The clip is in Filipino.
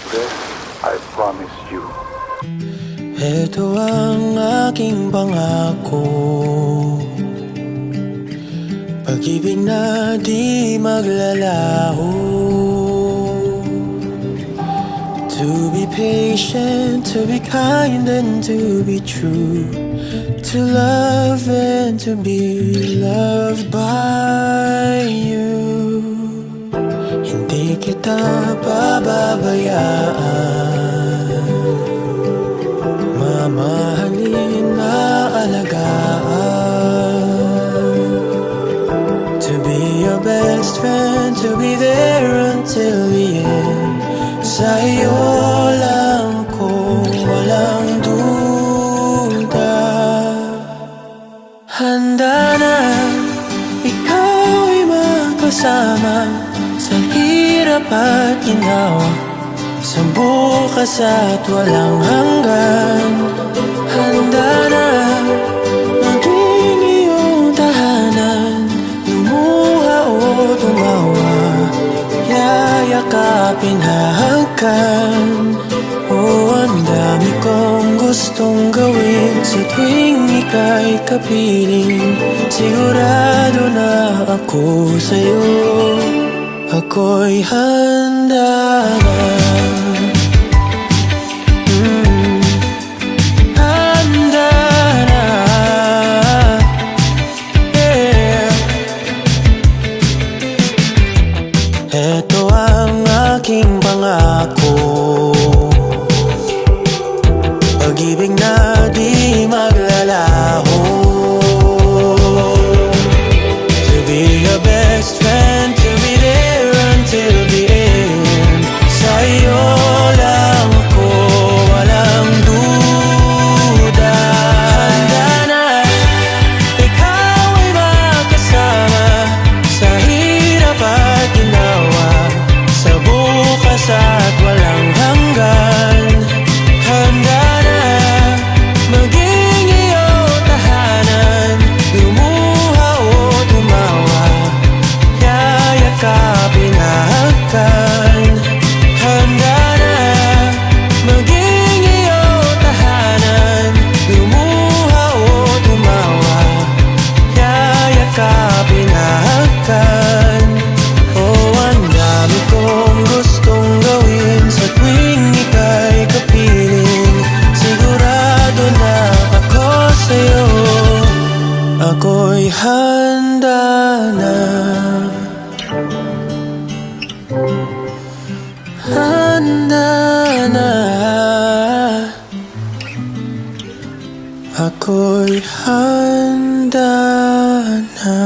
libre, I promise you. Ito ang aking pangako, pag-ibig na di maglalaho. To be patient, to be kind and to be true, to love and to be loved by you. Hindi kita pababayaan, mamahalin na alagaan. To be your best friend, to be there until the end. Sa'yo lang ko walang duda. Handa na ikaw ay magkasama sa hirap at ginawa, sa bukas at walang hanggan. Handa na maging iyong tahanan, lumuha o tumawa, yayakapin, hahagkan. Oh, ang dami kong gustong gawin sa tuwing ika'y kapiling. Sigurado na ako sa'yo, ako'y handa na. Handa na, yeah. Ito ang aking pangako, pag-ibig na di maglalaho. To be your best friend, to be there until the end. Sa'yo lang ako walang duda. Handa na ikaw ay magkasama sa hirap at ginawa, sa bukas at walang hanggan. Handa na maging iyong tahanan, lumuha o tumawa, yayakapin, hahagkan. Handa na maging iyong tahanan, lumuha o tumawa, yayakapin, hahagkan. Oh, ang dami kong gustong gawin sa tuwing ika'y kapiling. Sigurado na ako sa'yo, ako'y handa na. Handa na, ako'y handa na.